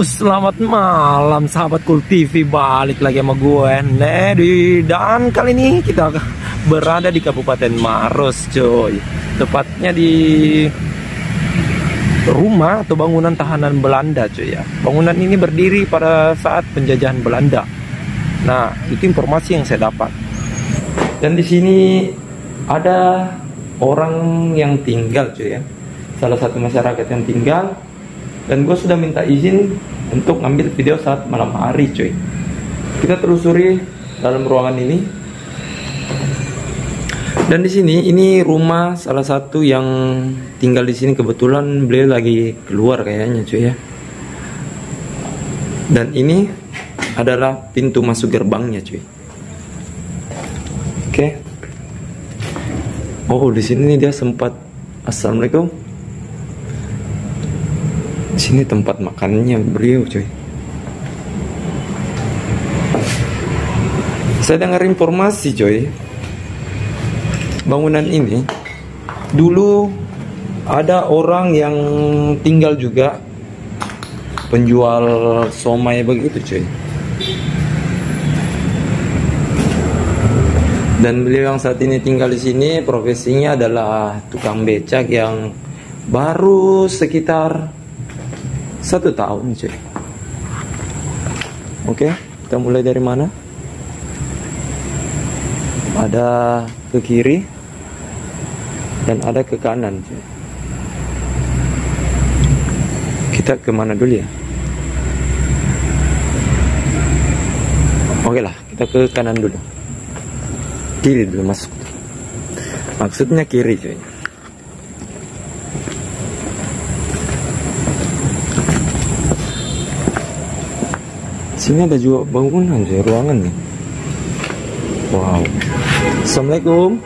Selamat malam sahabat Cool TV, balik lagi sama gue Nedi. Dan kali ini kita berada di Kabupaten Maros, coy. Tepatnya di rumah atau bangunan tahanan Belanda, coy ya. Bangunan ini berdiri pada saat penjajahan Belanda. Nah, itu informasi yang saya dapat. Dan di sini ada orang yang tinggal, coy ya. Salah satu masyarakat yang tinggal. Dan gue sudah minta izin untuk ngambil video saat malam hari, cuy. Kita telusuri dalam ruangan ini. Dan di sini ini rumah salah satu yang tinggal di sini, kebetulan beliau lagi keluar kayaknya, cuy ya. Dan ini adalah pintu masuk gerbangnya, cuy. Oke. Oh, di sini dia sempat. Assalamualaikum. Sini tempat makannya beliau, coy. Saya dengar informasi, coy. Bangunan ini dulu ada orang yang tinggal juga, penjual somai begitu, coy. Dan beliau yang saat ini tinggal di sini profesinya adalah tukang becak yang baru sekitar 1 tahun, cuy. Oke, kita mulai dari mana? Ada ke kiri dan ada ke kanan, cuy. Kita ke mana dulu ya? Oke lah, kita ke kanan dulu. Kiri dulu masuk. Maksudnya kiri, cuy. Sini ada juga bangunan, sih, ruangan nih. Wow. Assalamualaikum.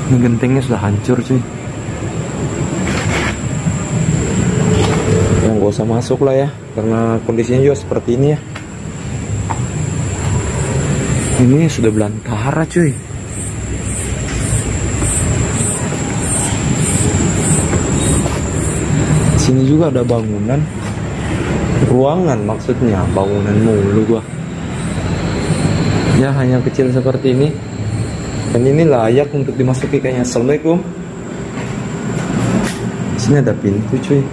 Ini gentengnya sudah hancur, cuy. Yang gak usah masuk lah ya, karena kondisinya juga seperti ini ya. Ini sudah belantara, cuy. Sini juga ada bangunan. Ruangan maksudnya, bangunan mulu gua. Ya hanya kecil seperti ini. Dan ini layak untuk dimasuki kayaknya. Assalamualaikum. Sini ada pintu, cuy.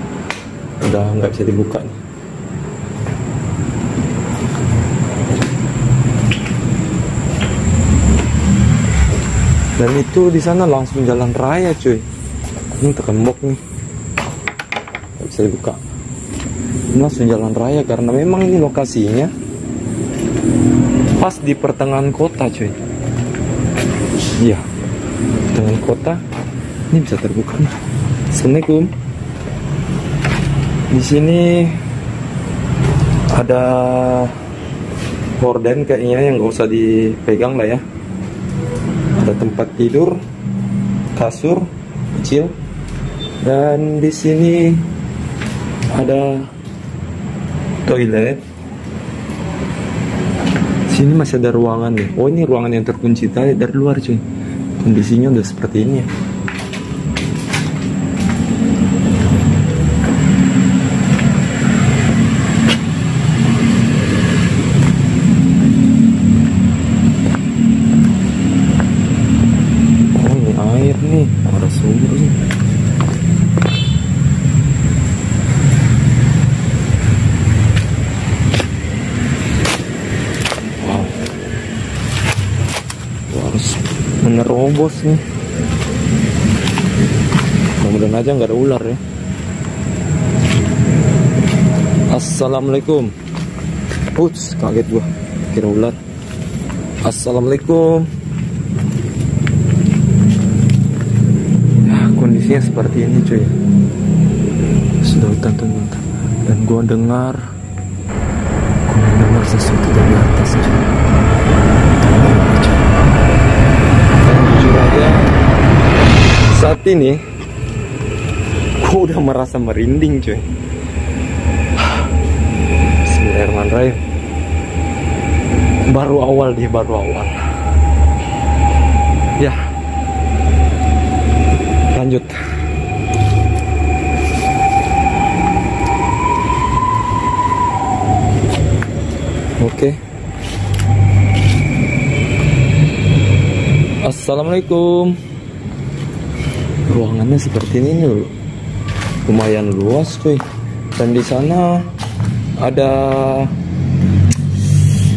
Udah nggak bisa dibuka nih. Dan itu di sana langsung jalan raya, cuy. Ini terkembok nih. Nggak bisa dibuka. Langsung jalan raya karena memang ini lokasinya pas di pertengahan kota, cuy. Iya, pertengahan kota. Ini bisa terbuka nih. Assalamualaikum. Di sini ada horden kayaknya yang nggak usah dipegang lah ya. Ada tempat tidur, kasur kecil, dan di sini ada toilet. Sini masih ada ruangan nih. Oh, ini ruangan yang terkunci tadi dari luar, cuy. Kondisinya udah seperti ini ya. Oh, ini air nih, ada sumur nih. Menerobos nih. Mudah-mudahan aja nggak ada ular ya. Assalamualaikum. Uts, kaget gua, kira ular. Assalamualaikum. Ya, kondisinya seperti ini, cuy. Sudah hutan. Dan gua dengar sesuatu dari atas, cuy. Saat ini gua udah merasa merinding, cuy. Bismillahirrahmanirrahim. Baru awal. Ya, lanjut. Oke. Assalamualaikum. Ruangannya seperti ini dulu. Lumayan luas cuy. Dan di sana ada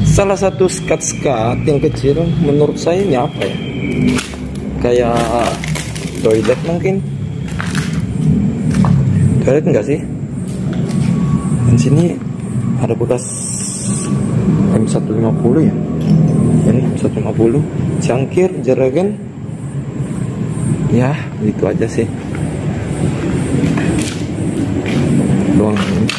salah satu skat-skat yang kecil. Menurut saya ini apa ya? Kayak toilet mungkin. Toilet enggak sih? Dan sini ada bekas M150 ya. Ini M150, cangkir, jeragen. Ya, itu aja sih. Doang ini.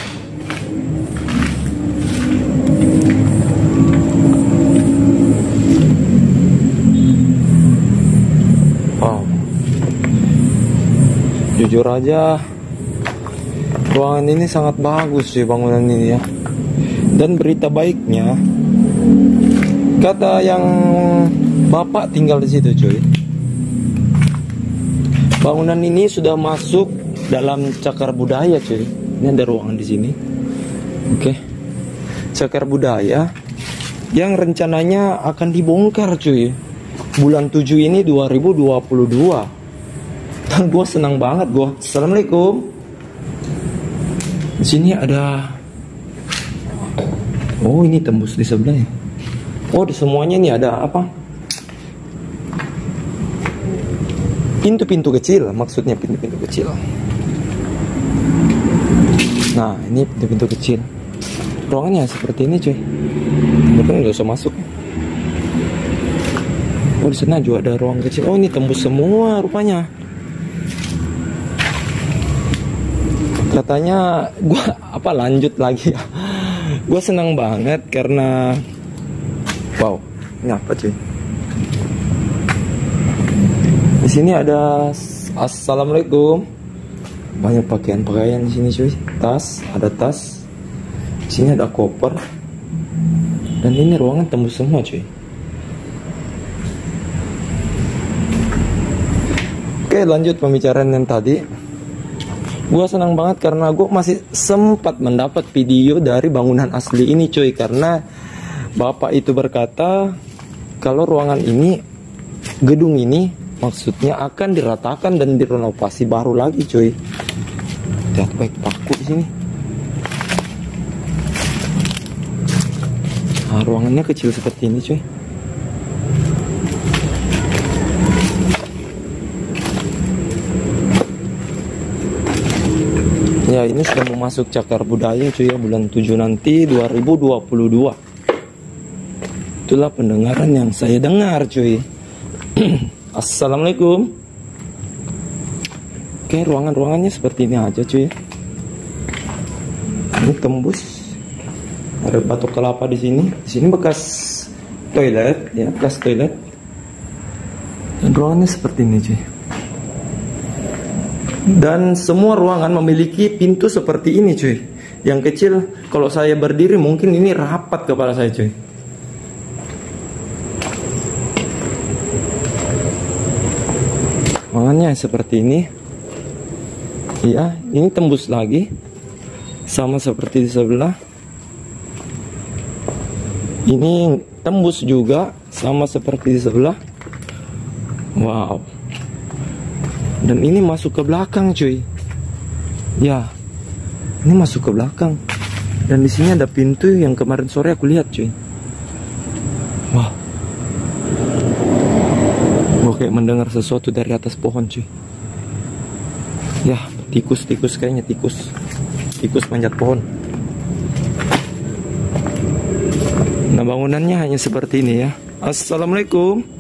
Wow. Jujur aja, ruangan ini sangat bagus sih, bangunan ini ya. Dan berita baiknya, kata yang bapak tinggal di situ cuy, bangunan ini sudah masuk dalam cagar budaya cuy. Ini ada ruangan di sini. Oke. Cagar budaya yang rencananya akan dibongkar cuy. Bulan 7 ini 2022. Dan gue senang banget gue. Assalamualaikum. Di sini ada. Oh, ini tembus di sebelah ya. Oh, di semuanya ini ada apa? Pintu-pintu kecil, maksudnya pintu-pintu kecil. Nah, ini pintu-pintu kecil. Ruangannya seperti ini cuy. Bukan nggak usah masuk. Oh, di sana juga ada ruang kecil. Oh, ini tembus semua rupanya. Katanya gua lanjut lagi ya. Gue senang banget karena wow, ini apa cuy? Di sini ada assalamualaikum. Banyak pakaian-pakaian di sini cuy. Tas, ada tas. Di sini ada koper. Dan ini ruangan tembus semua cuy. Oke, lanjut pembicaraan yang tadi. Gue senang banget karena gue masih sempat mendapat video dari bangunan asli ini cuy. Karena bapak itu berkata kalau ruangan ini, gedung ini maksudnya akan diratakan dan direnovasi baru lagi cuy. Lihat baik paku di sini. Nah, ruangannya kecil seperti ini cuy. Ya, ini sudah mau masuk cagar budaya cuy ya, bulan 7 nanti 2022. Itulah pendengaran yang saya dengar cuy. Assalamualaikum. Oke, ruangannya seperti ini aja cuy. Ini tembus. Ada batok kelapa di sini. Di sini bekas toilet ya, bekas toilet. Dan ruangannya seperti ini cuy. Dan semua ruangan memiliki pintu seperti ini cuy. Yang kecil, kalau saya berdiri mungkin ini rapat kepala saya cuy. Ruangannya seperti ini. Ya, ini tembus lagi. Sama seperti di sebelah. Ini tembus juga, sama seperti di sebelah. Wow. Dan ini masuk ke belakang cuy. Ya, ini masuk ke belakang. Dan di sini ada pintu yang kemarin sore aku lihat cuy. Wah, gue kayak mendengar sesuatu dari atas pohon cuy. Ya, tikus kayaknya tikus manjat pohon. Nah, bangunannya hanya seperti ini ya. Assalamualaikum.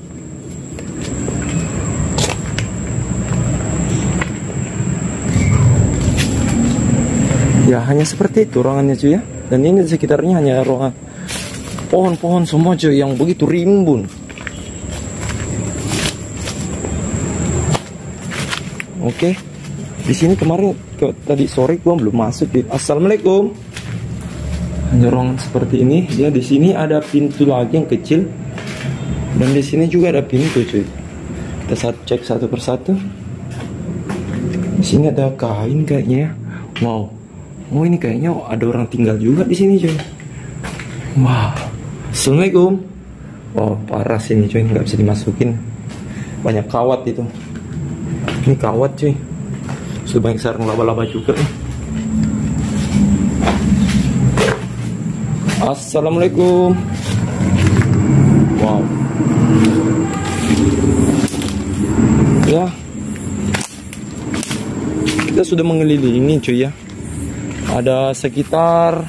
Ya, hanya seperti itu ruangannya cuy ya. Dan ini di sekitarnya hanya ruangan pohon-pohon semua cuy yang begitu rimbun. Oke. Di sini kemarin tadi sore gua belum masuk cuy. Assalamualaikum. Hanya ruangan seperti ini. Ya, di sini ada pintu lagi yang kecil. Dan di sini juga ada pintu cuy. Kita cek satu persatu. Di sini ada kain kayaknya. Wow. Oh, ini kayaknya ada orang tinggal juga di sini cuy. Wow. Assalamualaikum. Oh parah sini cuy, nggak bisa dimasukin, banyak kawat itu. Ini kawat cuy, sudah banyak sarang laba-laba juga nih. Assalamualaikum. Wow. Ya, kita sudah mengelilingi cuy ya. Ada sekitar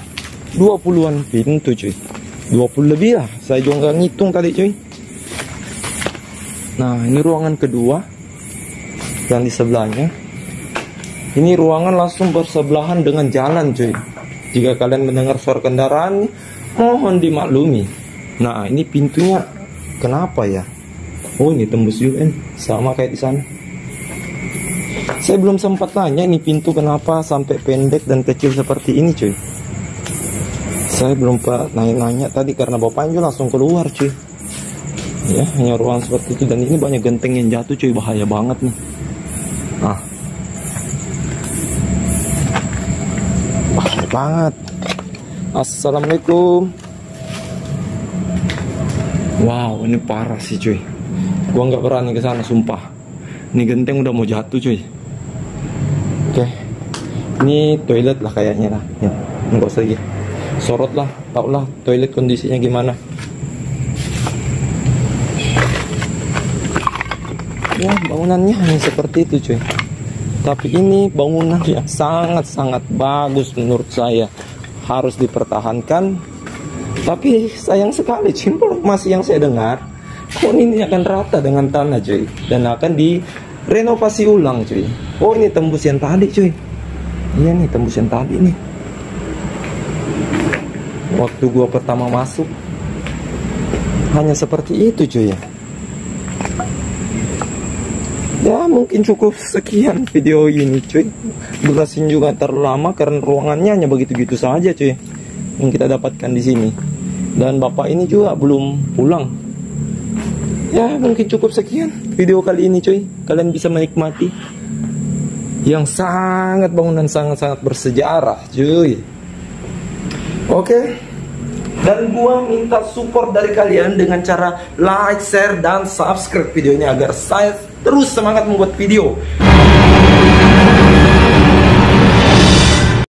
20-an pintu cuy, 20 lebih lah, saya juga nggak ngitung tadi cuy. Nah ini ruangan kedua yang di sebelahnya. Ini ruangan langsung bersebelahan dengan jalan cuy. Jika kalian mendengar suara kendaraan, mohon dimaklumi. Nah ini pintunya kenapa ya? Oh ini tembus UN, sama kayak di sana. Saya belum sempat tanya ini pintu kenapa sampai pendek dan kecil seperti ini cuy. Saya belum nanya tadi karena bapaknya langsung keluar cuy. Ya hanya ruangan seperti itu, dan ini banyak genteng yang jatuh cuy, bahaya banget nih. Nah, bahaya banget. Assalamualaikum. Wow ini parah sih cuy, gua nggak berani ke sana sumpah. Ini genteng udah mau jatuh cuy. Oke, ini toilet lah kayaknya lah ya, nggak usah lagi sorot lah, tau lah toilet kondisinya gimana ya. Bangunannya hanya seperti itu cuy, tapi ini bangunan yang sangat-sangat bagus menurut saya, harus dipertahankan. Tapi sayang sekali cuy, informasi yang saya dengar kok ini akan rata dengan tanah cuy, dan akan direnovasi ulang cuy. Oh ini tembus yang tadi cuy, iya nih tembus yang tadi nih. Waktu gua pertama masuk hanya seperti itu cuy ya. Ya mungkin cukup sekian video ini cuy. Durasinya juga terlalu lama karena ruangannya hanya begitu-gitu saja cuy yang kita dapatkan di sini. Dan bapak ini juga belum pulang. Ya mungkin cukup sekian video kali ini cuy. Kalian bisa menikmati yang bangunan sangat-sangat bersejarah cuy. Oke. Dan gua minta support dari kalian dengan cara like, share, dan subscribe videonya agar saya terus semangat membuat video.